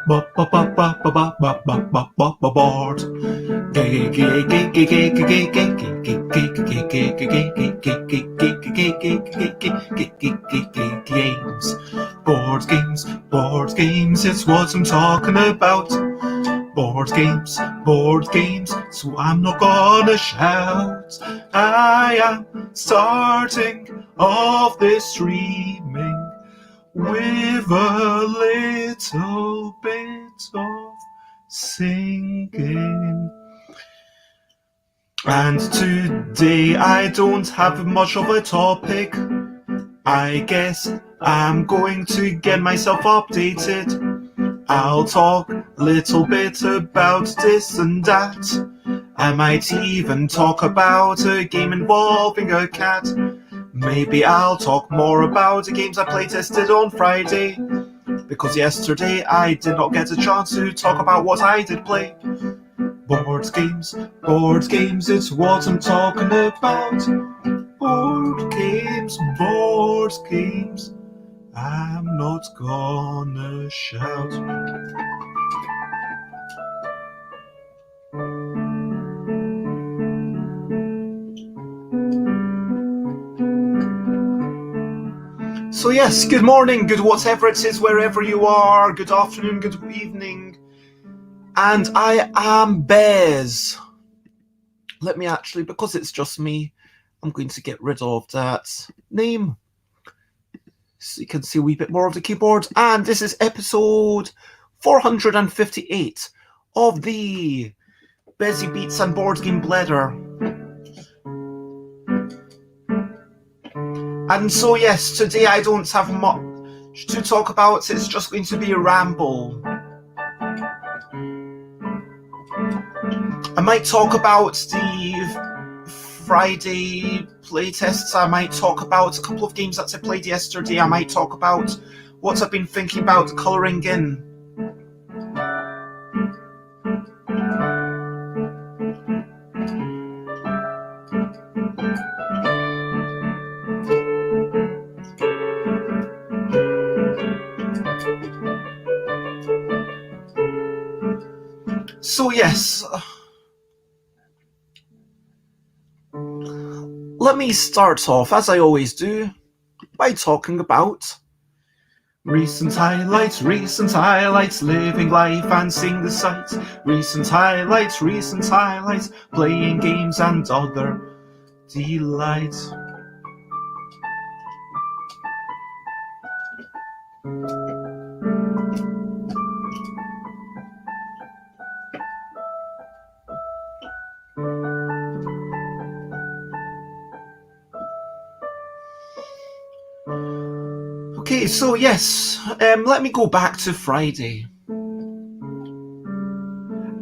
Games, board games, it's what I'm talking about. Board games, so I'm not gonna shout. I am starting off this streaming with a little bit of singing. And today I don't have much of a topic. I guess I'm going to get myself updated. I'll talk a little bit about this and that. I might even talk about a game involving a cat. Maybe I'll talk more about the games I playtested on Friday, because yesterday I did not get a chance to talk about what I did play. Board games, it's what I'm talking about. Board games, I'm not gonna shout. So yes, good morning, good whatever it is, wherever you are, good afternoon, good evening. And I am Bez. Let me actually, because it's just me, I'm going to get rid of that name so you can see a wee bit more of the keyboard. And this is episode 458 of the Bezzy Beats and Board Game Blether. And so yes, today I don't have much to talk about. It's just going to be a ramble. I might talk about the Friday playtests. I might talk about a couple of games that I played yesterday. I might talk about what I've been thinking about colouring in. So yes, let me start off, as I always do, by talking about recent highlights, living life and seeing the sights. Recent highlights, playing games and other delights. Okay, so yes, let me go back to Friday.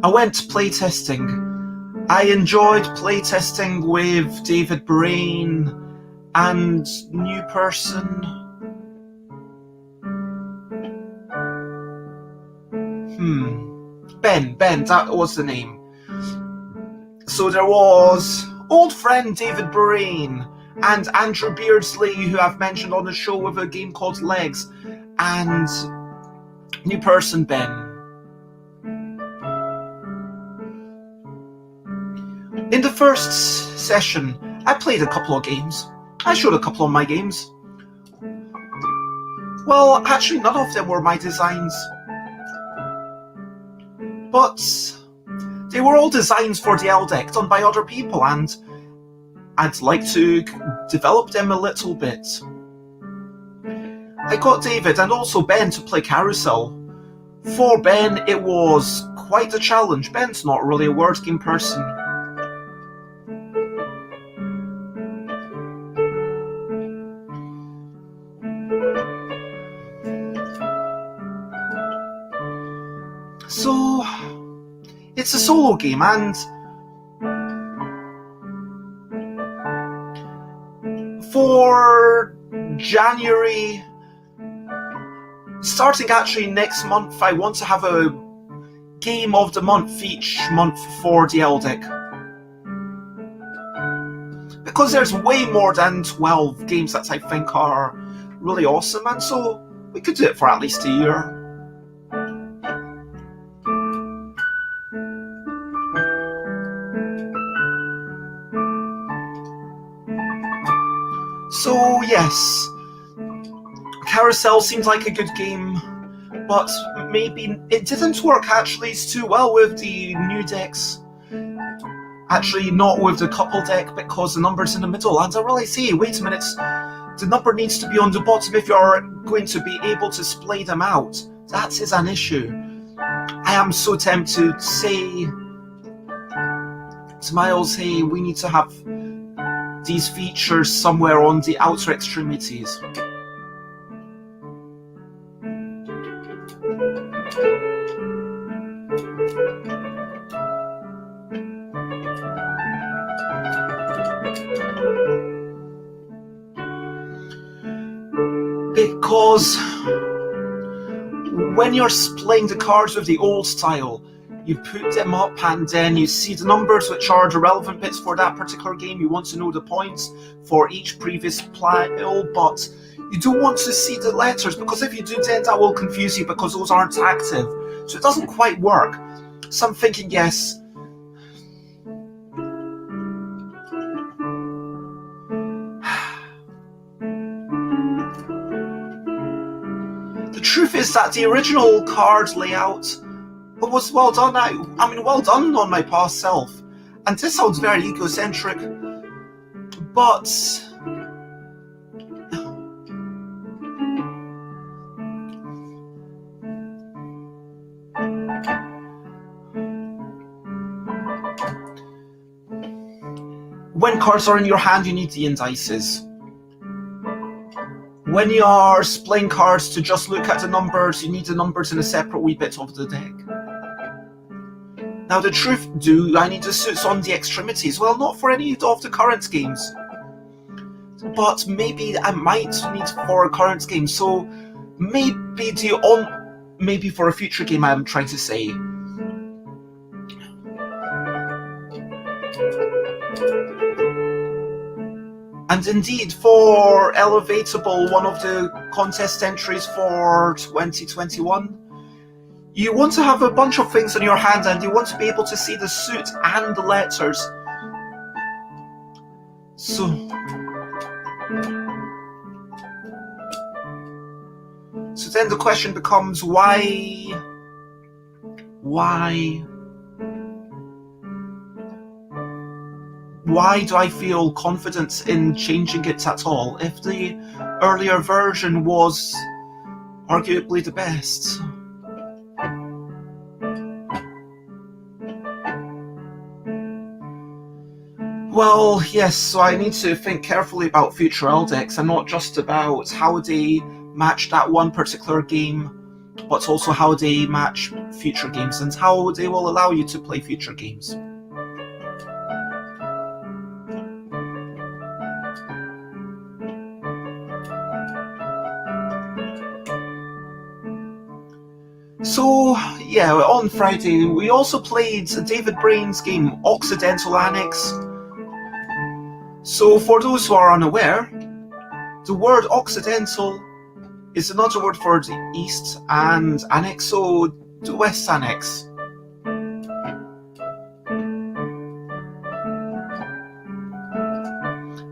I went playtesting. I enjoyed playtesting with David Brain and new person. Ben, that was the name. So there was old friend David Brain and Andrew Beardsley, who I've mentioned on the show with a game called Legs, and new person Ben. In the first session, I played a couple of games. I showed a couple of my games. Well, actually none of them were my designs, but they were all designs for the L deck done by other people, and I'd like to develop them a little bit. I got David and also Ben to play Carousel. For Ben, it was quite a challenge. Ben's not really a word game person. So, it's a solo game, and for January, starting actually next month, I want to have a game of the month each month for the L deck. Because there's way more than 12 games that I think are really awesome, and so we could do it for at least a year. So yes, Carousel seems like a good game, but maybe it didn't work actually too well with the new decks. Actually, not with the couple deck because the number's in the middle, and I really say, wait a minute, the number needs to be on the bottom if you're going to be able to splay them out. That is an issue. I am so tempted to say to Miles, hey, we need to have these features somewhere on the outer extremities. Because when you're playing the cards with the old style, you put them up and then you see the numbers which are the relevant bits for that particular game. You want to know the points for each previous pile, but you don't want to see the letters, because if you do, then that will confuse you because those aren't active. So it doesn't quite work. So I'm thinking, yes, the truth is that the original card layout was well done. I mean, well done on my past self. And this sounds very egocentric, but when cards are in your hand, you need the indices. When you are playing cards to just look at the numbers, you need the numbers in a separate wee bit of the deck. Now the truth, do I need the suits on the extremities? Well, not for any of the current games. But maybe I might need for a current game, so maybe for a future game, I'm trying to say. And indeed, for Elevatable, one of the contest entries for 2021, you want to have a bunch of things in your hand and you want to be able to see the suit and the letters. So then the question becomes, why do I feel confident in changing it at all if the earlier version was arguably the best? Well, yes, so I need to think carefully about future L decks, and not just about how they match that one particular game, but also how they match future games and how they will allow you to play future games. So, yeah, on Friday, we also played David Brain's game, Occidental Annex. So, for those who are unaware, the word Occidental is another word for the East, and Annex, so the West Annex.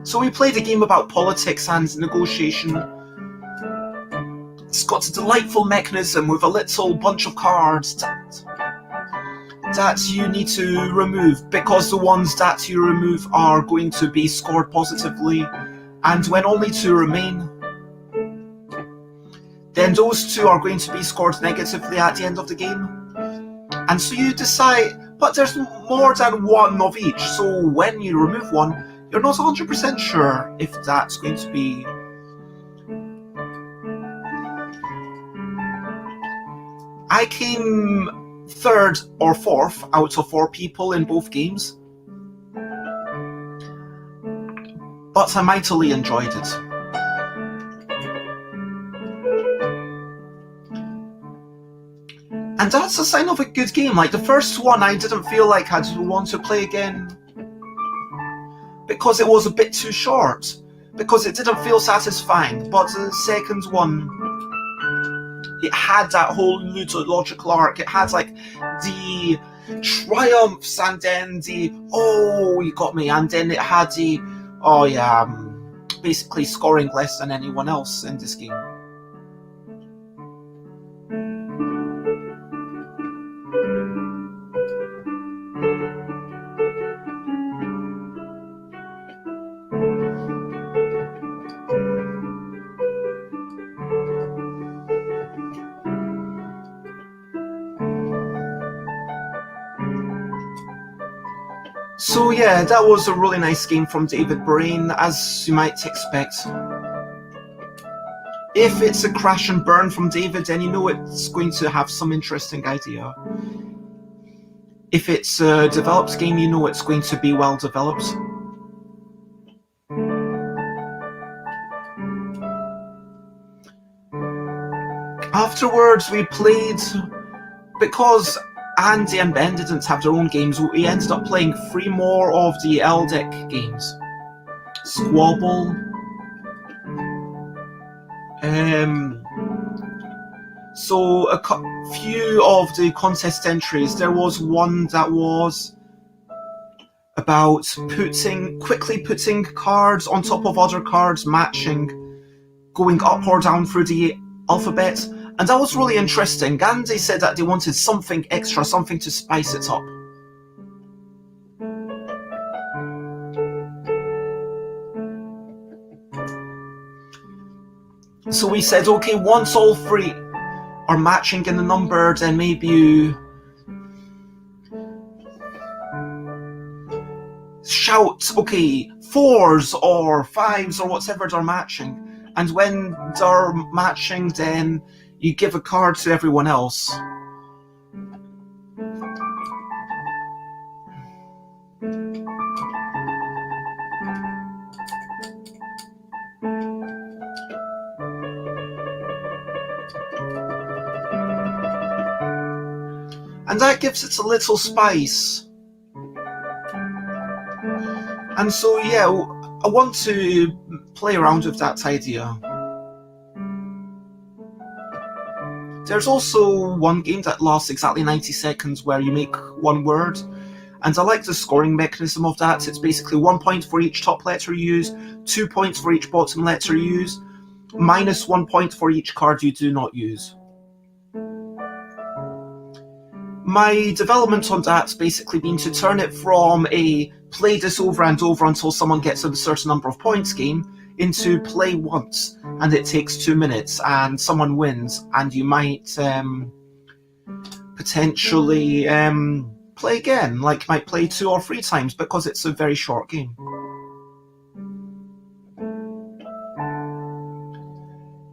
So we played a game about politics and negotiation. It's got a delightful mechanism with a little bunch of cards that you need to remove, because the ones that you remove are going to be scored positively, and when only two remain, then those two are going to be scored negatively at the end of the game. And so you decide, but there's more than one of each, so when you remove one, you're not 100% sure if that's going to be I came third or fourth out of 4 people in both games, but I mightily enjoyed it. And that's a sign of a good game. Like the first one, I didn't feel like I'd want to play again because it was a bit too short, because it didn't feel satisfying. But the second one, it had that whole ludological arc. It had like the triumphs, and then the, oh, you got me, and then it had the, oh yeah, basically scoring less than anyone else in this game. So yeah, that was a really nice game from David Brain, as you might expect. If it's a crash and burn from David, then you know it's going to have some interesting idea. If it's a developed game, you know it's going to be well developed. Afterwards, we played, because Andy and Ben didn't have their own games, we ended up playing 3 more of the LDEC games. Squabble. So a few of the contest entries, there was one that was about quickly putting cards on top of other cards, matching, going up or down through the alphabet, and that was really interesting. Andy said that they wanted something extra, something to spice it up. So we said, okay, once all 3 are matching in the number, then maybe you shout, okay, 4s or 5s or whatever they're matching. And when they're matching, then you give a card to everyone else. And that gives it a little spice. And so, yeah, I want to play around with that idea. There's also one game that lasts exactly 90 seconds where you make 1 word, and I like the scoring mechanism of that. It's basically 1 point for each top letter you use, 2 points for each bottom letter you use, minus 1 point for each card you do not use. My development on that's basically been to turn it from a play this over and over until someone gets a certain number of points game into play once and it takes 2 minutes and someone wins, and you might potentially play again, like might play 2 or 3 times because it's a very short game.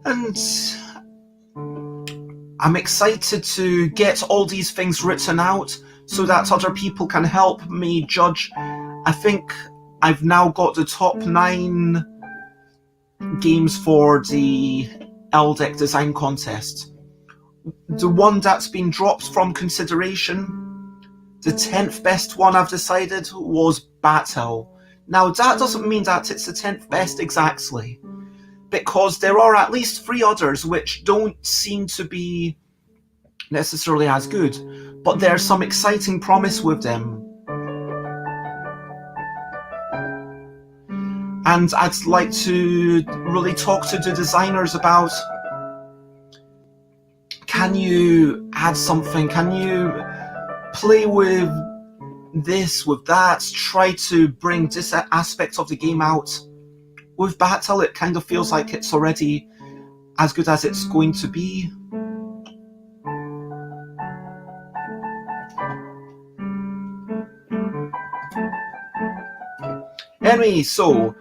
And I'm excited to get all these things written out so that other people can help me judge. I think I've now got the top 9 games for the LDEC design contest. The one that's been dropped from consideration, the 10th best one I've decided, was Battle. Now that doesn't mean that it's the 10th best exactly, because there are at least 3 others which don't seem to be necessarily as good, but there's some exciting promise with them. And I'd like to really talk to the designers about, can you add something? Can you play with this, with that? Try to bring this aspect of the game out. With Battle, it kind of feels like it's already as good as it's going to be. Anyway, so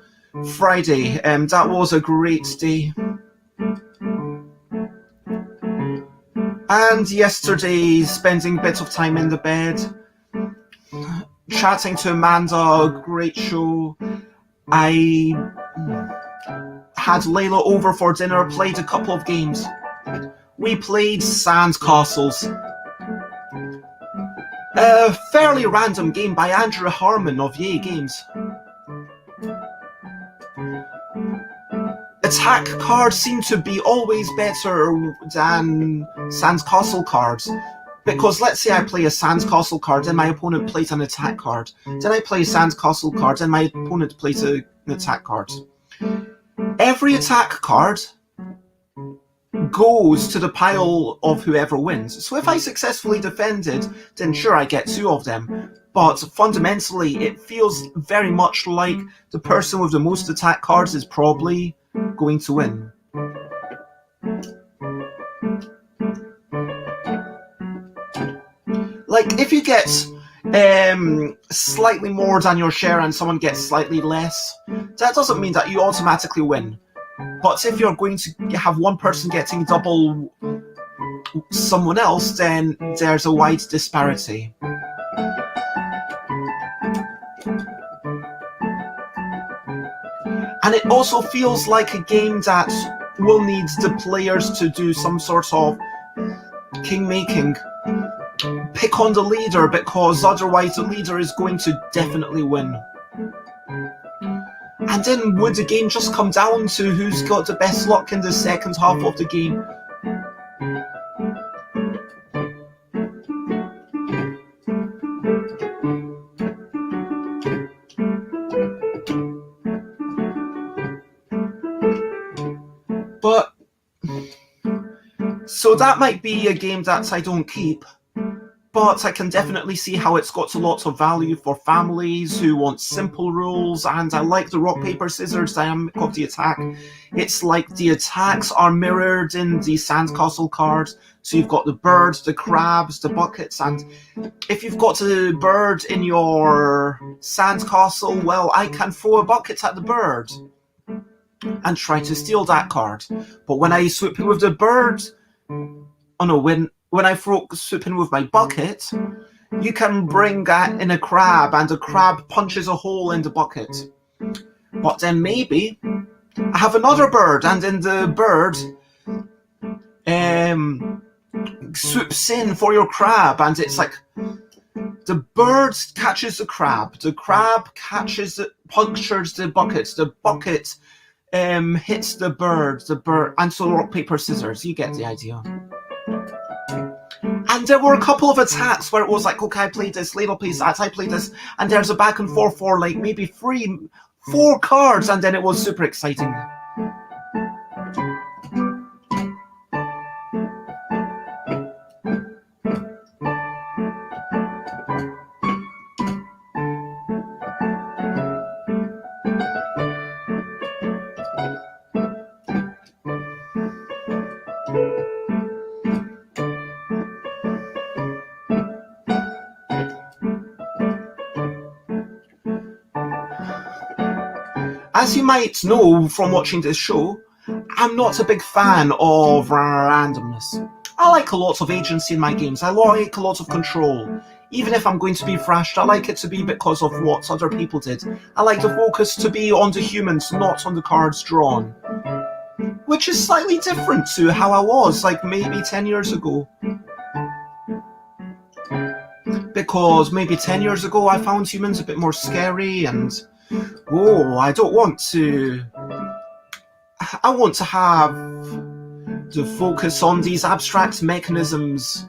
Friday, that was a great day. And yesterday, spending a bit of time in the bed, chatting to Amanda, great show. I had Layla over for dinner, played a couple of games. We played Sand Castles, a fairly random game by Andrew Harmon of Yay Games. Attack cards seem to be always better than Sands Castle cards, because let's say I play a Sands Castle card, then my opponent plays an attack card. Then I play a Sands Castle card, then my opponent plays an attack card. every attack card goes to the pile of whoever wins. So if I successfully defended, then sure, I get 2 of them. But fundamentally, it feels very much like the person with the most attack cards is probably going to win. Like, if you get slightly more than your share and someone gets slightly less, that doesn't mean that you automatically win. But if you're going to have one person getting double someone else, then there's a wide disparity. And it also feels like a game that will need the players to do some sort of king-making. Pick on the leader, because otherwise the leader is going to definitely win. And then would the game just come down to who's got the best luck in the second half of the game? But so that might be a game that I don't keep. But I can definitely see how it's got a lot of value for families who want simple rules, and I like the rock, paper, scissors dynamic of the attack. It's like the attacks are mirrored in the sandcastle cards. So you've got the birds, the crabs, the buckets, and if you've got a bird in your sandcastle, well, I can throw a bucket at the bird and try to steal that card. But when I swoop in with the bird, when I swoop in with my bucket, you can bring in a crab, and the crab punches a hole in the bucket. But then maybe I have another bird, and then the bird swoops in for your crab, and it's like the bird catches the crab catches punctures the bucket hits the bird, and so rock, paper, scissors. You get the idea. And there were a couple of attacks where it was like, okay, I played this, later plays that, I played this, and there's a back and forth for like maybe 4 cards, and then it was super exciting. As you might know from watching this show, I'm not a big fan of randomness. I like a lot of agency in my games. I like a lot of control. Even if I'm going to be thrashed, I like it to be because of what other people did. I like the focus to be on the humans, not on the cards drawn. Which is slightly different to how I was, like maybe 10 years ago. Because maybe 10 years ago I found humans a bit more scary, and I want to have the focus on these abstract mechanisms.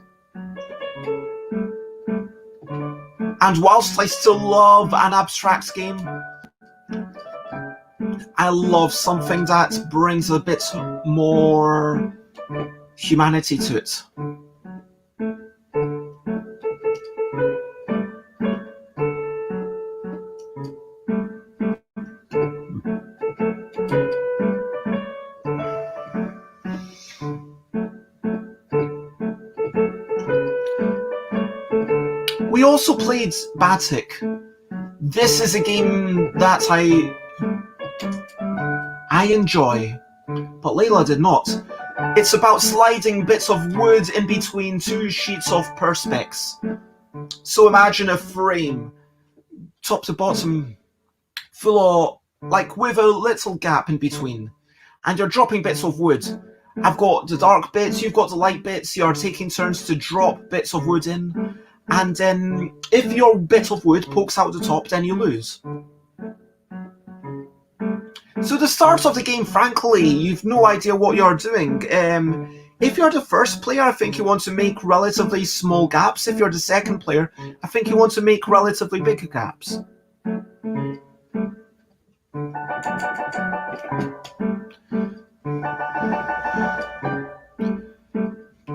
And whilst I still love an abstract game, I love something that brings a bit more humanity to it. We also played Batik. This is a game that I enjoy, but Layla did not. It's about sliding bits of wood in between 2 sheets of perspex. So imagine a frame, top to bottom, full of, like, with a little gap in between, and you're dropping bits of wood. I've got the dark bits, you've got the light bits, you're taking turns to drop bits of wood in, and then if your bit of wood pokes out the top, then you lose. So the start of the game, frankly, you've no idea what you're doing. If you're the first player, I think you want to make relatively small gaps. If you're the second player, I think you want to make relatively big gaps.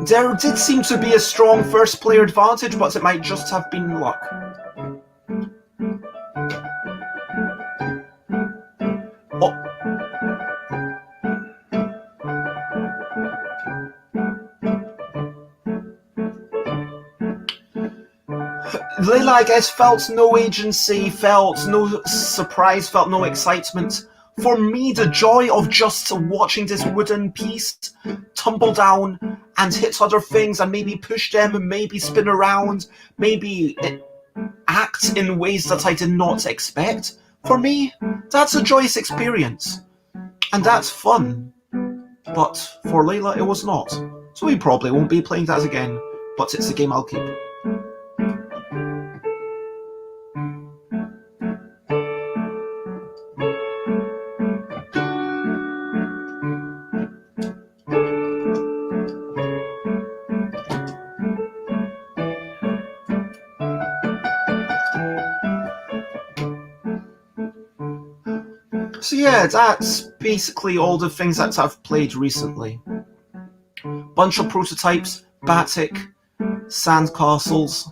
There did seem to be a strong first player advantage, but it might just have been luck. Oh. Layla, I guess, felt no agency, felt no surprise, felt no excitement. For me, the joy of just watching this wooden piece tumble down and hit other things and maybe push them, maybe spin around, maybe act in ways that I did not expect. For me, that's a joyous experience. And that's fun. But for Layla, it was not. So we probably won't be playing that again, but it's a game I'll keep. So yeah, that's basically all the things that I've played recently. Bunch of prototypes, Batic, Sandcastles,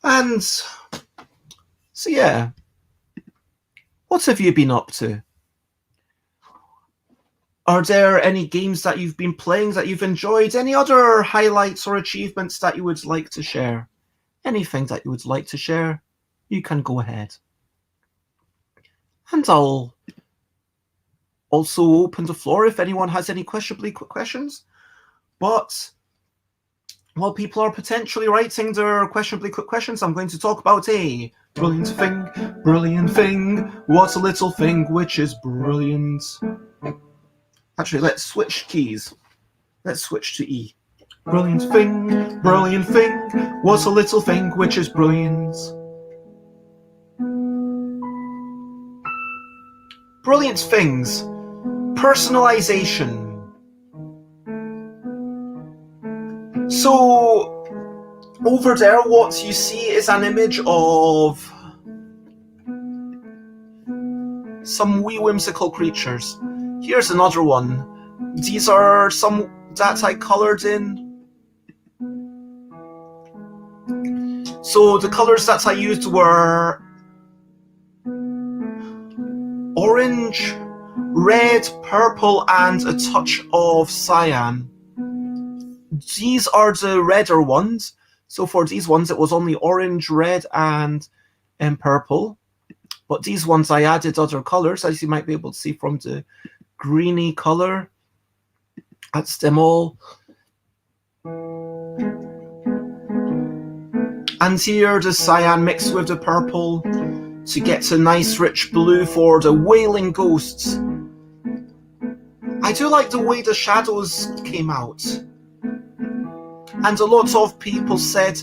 and so yeah. What have you been up to? Are there any games that you've been playing that you've enjoyed? Any other highlights or achievements that you would like to share? Anything that you would like to share, you can go ahead. And I'll also open the floor if anyone has any questionably quick questions. But while people are potentially writing their questionably quick questions, I'm going to talk about a brilliant thing, what a little thing which is brilliant. Actually, let's switch keys. Let's switch to E. Brilliant thing, what a little thing which is brilliant. Brilliant things. Personalization. So, over there, what you see is an image of some wee whimsical creatures. Here's another one. These are some that I colored in. So the colors that I used were orange, red, purple, and a touch of cyan. These are the redder ones. So for these ones, it was only orange, red, and purple. But these ones, I added other colors, as you might be able to see from the greeny color. That's them all. And here, the cyan mixed with the purple to get a nice rich blue for the wailing ghosts. I do like the way the shadows came out. And a lot of people said,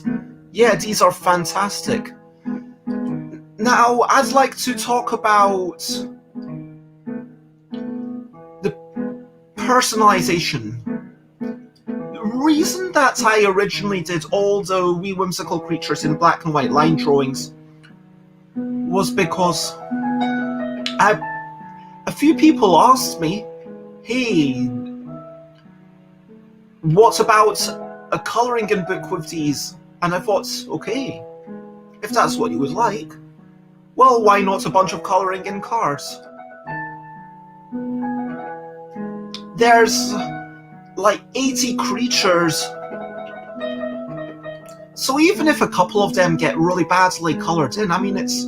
yeah, these are fantastic. Now, I'd like to talk about the personalization. The reason that I originally did all the wee whimsical creatures in black and white line drawings was because a few people asked me, hey, what about a colouring in book with these? And I thought, okay, if that's what you would like, well, why not a bunch of colouring in cards? There's like 80 creatures, so even if a couple of them get really badly coloured in, I mean, it's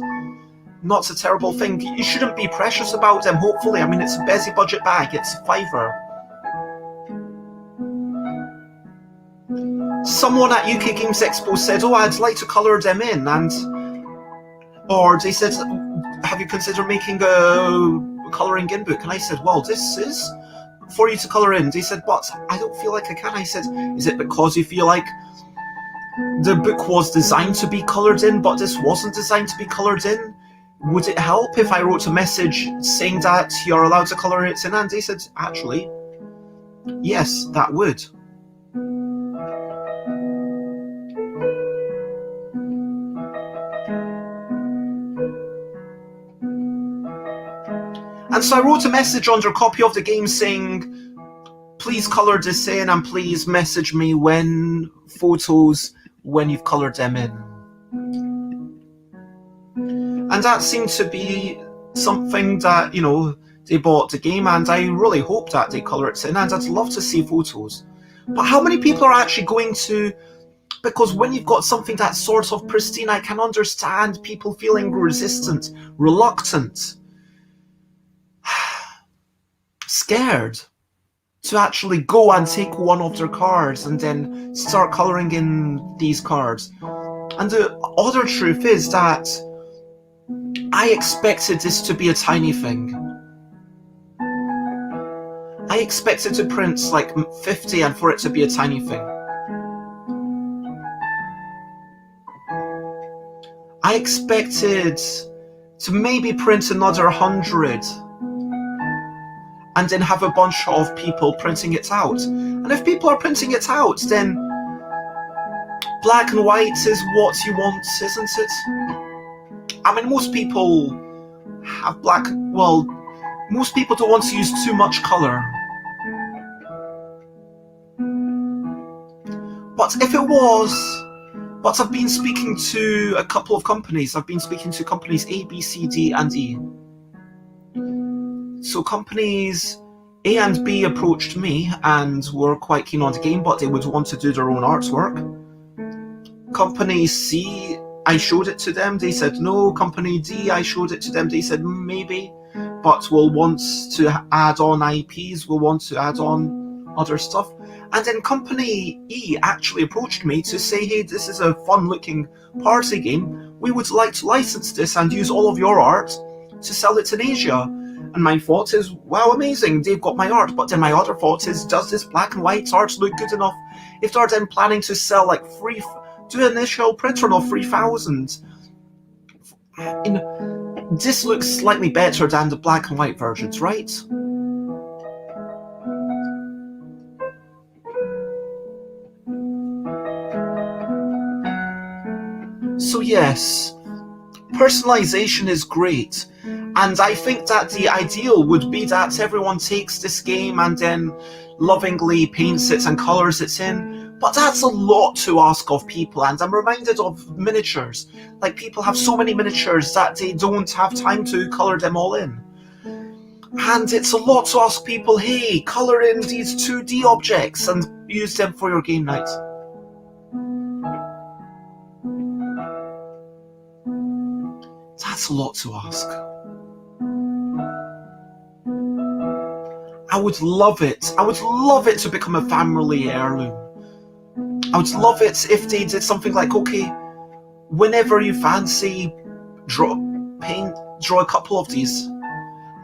not a terrible thing. You shouldn't be precious about them, hopefully. I mean, it's a busy budget bag, it's a £5. Someone at UK Games Expo said, oh, I'd like to colour them in, or they said, have you considered making a colouring in book? And I said, well, this is for you to colour in. They said, but I don't feel like I can. I said, is it because you feel like the book was designed to be coloured in, but this wasn't designed to be coloured in? Would it help if I wrote a message saying that you're allowed to colour it in? And they said, actually, yes, that would. And so I wrote a message under a copy of the game saying, please colour this in, and please message me when you've coloured them in. And that seemed to be something that, they bought the game, and I really hope that they colour it in, and I'd love to see photos. But how many people are actually going to? Because when you've got something that's sort of pristine, I can understand people feeling resistant, reluctant, scared to actually go and take one of their cards and then start colouring in these cards. And the other truth is that I expected this to be a tiny thing. I expected to print like 50 and for it to be a tiny thing. I expected to maybe print another 100 and then have a bunch of people printing it out. And if people are printing it out, then black and white is what you want, isn't it? I mean, most people have black. Well, most people don't want to use too much colour. But if it was, but I've been speaking to a couple of companies. I've been speaking to companies A, B, C, D, and E. So companies A and B approached me and were quite keen on the game, but they would want to do their own artwork. Company C, I showed it to them, they said no. Company D, I showed it to them, they said maybe, but we'll want to add on IPs, we'll want to add on other stuff. And then Company E actually approached me to say, hey, this is a fun looking party game, we would like to license this and use all of your art to sell it in Asia. And my thought is, wow, amazing, they've got my art. But then my other thought is, does this black and white art look good enough if they're then planning to sell like do an initial print run of 3,000? This looks slightly better than the black and white versions, right? So yes, personalization is great. And I think that the ideal would be that everyone takes this game and then lovingly paints it and colours it in. But that's a lot to ask of people, and I'm reminded of miniatures. Like, people have so many miniatures that they don't have time to colour them all in. And it's a lot to ask people, hey, colour in these 2D objects and use them for your game night. That's a lot to ask. I would love it. I would love it to become a family heirloom. I would love it if they did something like, okay, whenever you fancy, draw a couple of these.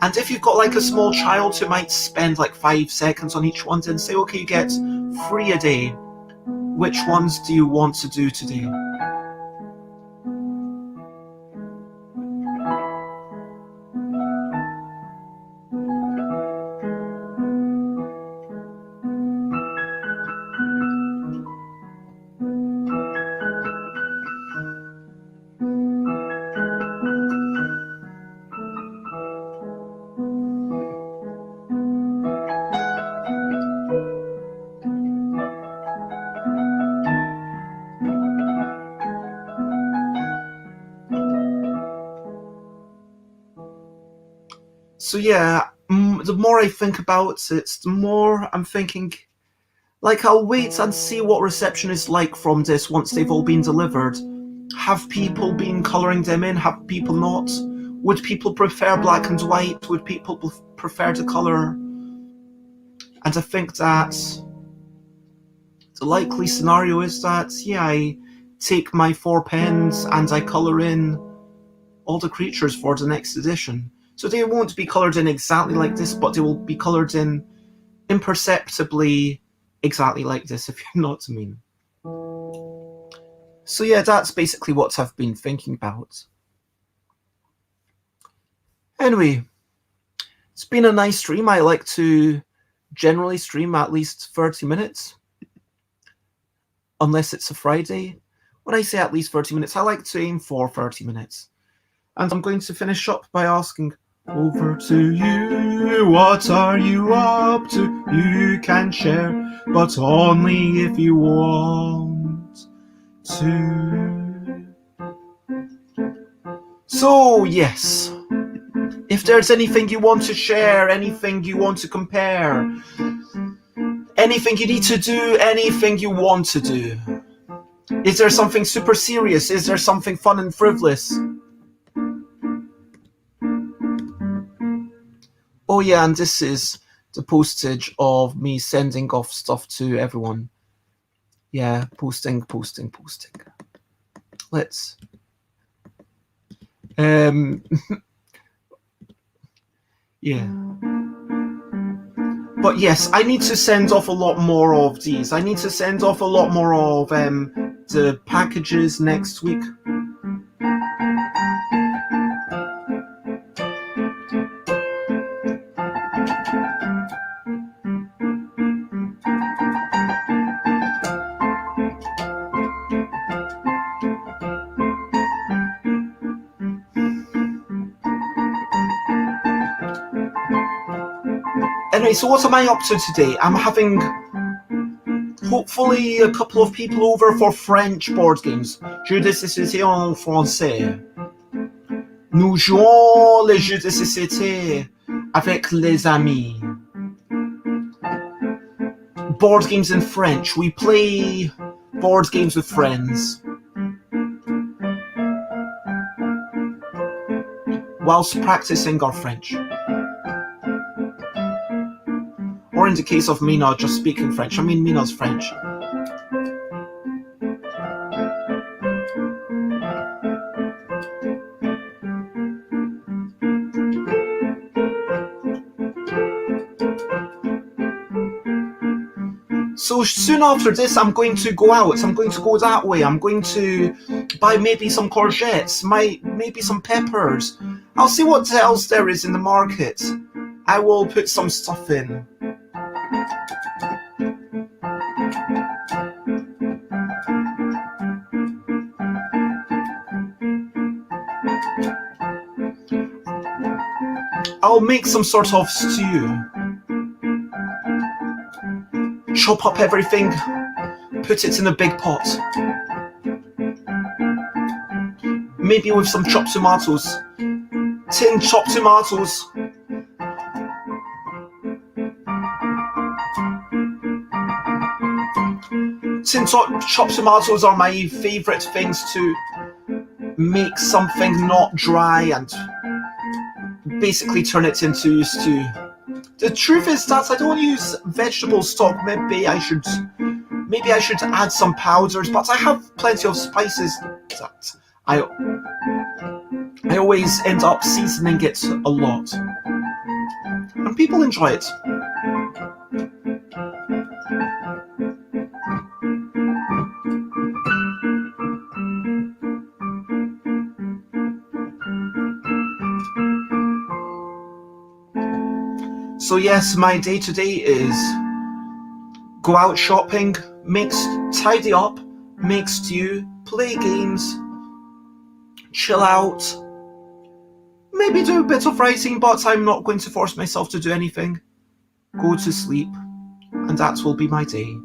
And if you've got like a small child who might spend like 5 seconds on each one, then say, okay, you get 3 a day. Which ones do you want to do today? So yeah, the more I think about it, the more I'm thinking, like, I'll wait and see what reception is like from this once they've all been delivered. Have people been colouring them in? Have people not? Would people prefer black and white? Would people prefer the colour? And I think that the likely scenario is that, yeah, I take my 4 pens and I colour in all the creatures for the next edition. So they won't be coloured in exactly like this, but they will be coloured in imperceptibly exactly like this, if you know what I mean. So yeah, that's basically what I've been thinking about. Anyway, it's been a nice stream. I like to generally stream at least 30 minutes, unless it's a Friday. When I say at least 30 minutes, I like to aim for 30 minutes. And I'm going to finish up by asking, over to you. What are you up to? You can share, but only if you want to. So, yes, if there's anything you want to share, anything you want to compare, anything you need to do, anything you want to do. Is there something super serious? Is there something fun and frivolous? Oh yeah, and this is the postage of me sending off stuff to everyone. Yeah, posting. Let's... yeah. But yes, I need to send off a lot more of these. I need to send off a lot more of the packages next week. Anyway, so what am I up to today? I'm having hopefully a couple of people over for French board games. Jeux de société en français. Nous jouons les jeux de société avec les amis. Board games in French. We play board games with friends whilst practicing our French. Or in the case of Mina, just speaking French. I mean, Mina's French. So soon after this, I'm going to go out. I'm going to go that way. I'm going to buy maybe some courgettes, maybe some peppers. I'll see what else there is in the market. I will put some stuff in. I'll make some sort of stew. Chop up everything, put it in a big pot. Maybe with some chopped tomatoes. Tin chopped tomatoes. Tin chopped tomatoes are my favourite things to make something not dry and basically turn it into stew. The truth is that I don't use vegetable stock. Maybe I should add some powders, but I have plenty of spices that I always end up seasoning it a lot. And people enjoy it. So yes, my day today is go out shopping, tidy up, make stew, play games, chill out, maybe do a bit of writing, but I'm not going to force myself to do anything. Go to sleep, and that will be my day.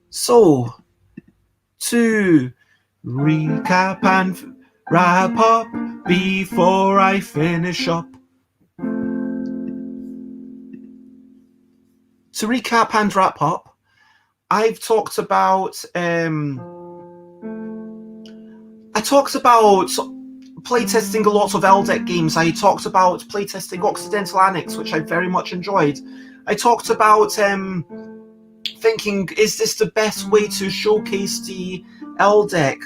So, to recap and wrap up before I finish up. To recap and wrap up, I've talked about playtesting a lot of LDEC games. I talked about playtesting Occidental Annex, which I very much enjoyed. I talked about thinking, is this the best way to showcase the LDEC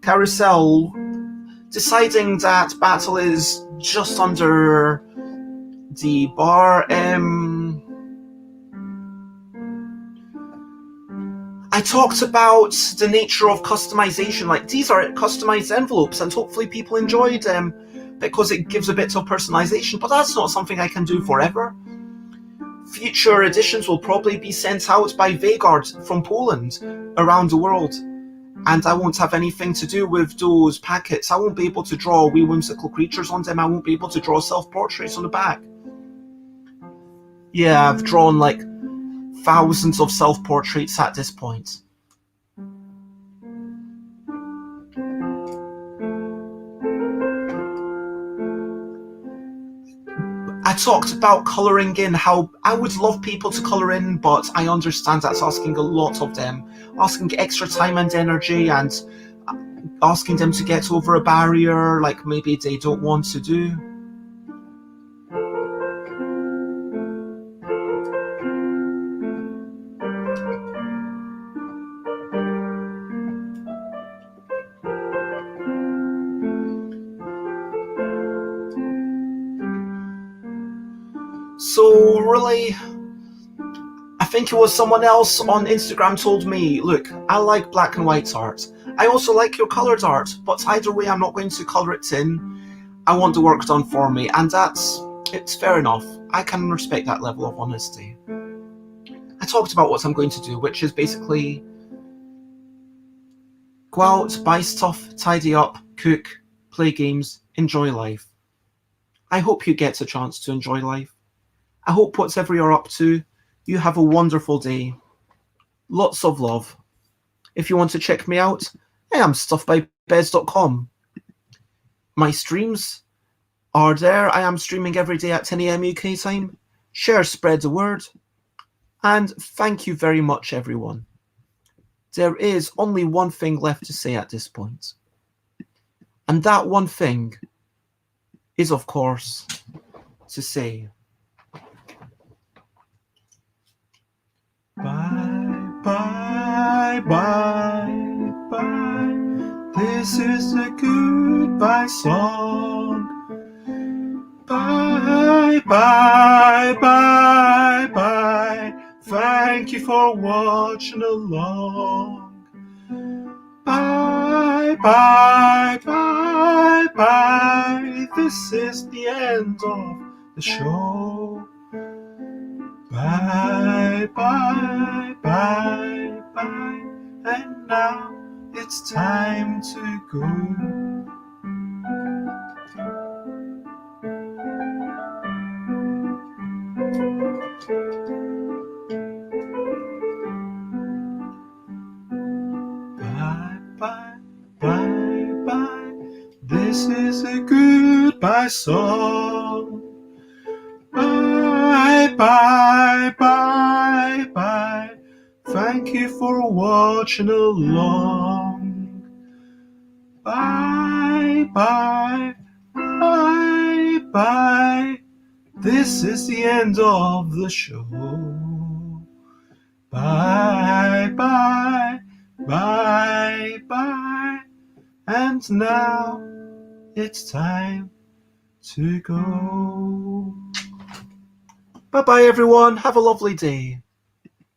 carousel? Deciding that Battle is just under the bar. I talked about the nature of customization, like these are customized envelopes and hopefully people enjoyed them because it gives a bit of personalization, but that's not something I can do forever. Future editions will probably be sent out by Vagard from Poland around the world. and I won't have anything to do with those packets. I won't be able to draw wee whimsical creatures on them. I won't be able to draw self-portraits on the back. Yeah, I've drawn like thousands of self-portraits at this point. I talked about colouring in, how I would love people to colour in, but I understand that's asking a lot of them, asking extra time and energy, and asking them to get over a barrier like maybe they don't want to do. So really, I think it was someone else on Instagram told me, look, I like black and white art. I also like your coloured art, but either way I'm not going to colour it in. I want the work done for me, and it's fair enough. I can respect that level of honesty. I talked about what I'm going to do, which is basically go out, buy stuff, tidy up, cook, play games, enjoy life. I hope you get a chance to enjoy life. I hope whatever you're up to, you have a wonderful day. Lots of love. If you want to check me out, I am stuffbybez.com. My streams are there. I am streaming every day at 10 AM UK time. Share, spread the word. And thank you very much, everyone. There is only one thing left to say at this point. And that one thing is, of course, to say bye, bye, bye, bye. This is a goodbye song. Bye, bye, bye, bye. Thank you for watching along. Bye, bye, bye, bye. This is the end of the show. Bye, bye, bye, bye. And now it's time to go. Bye, bye, bye, bye. This is a goodbye song. Bye, bye, bye, bye. Thank you for watching along. Bye, bye, bye, bye. This is the end of the show. Bye, bye, bye, bye. And now it's time to go. Bye-bye, everyone. Have a lovely day.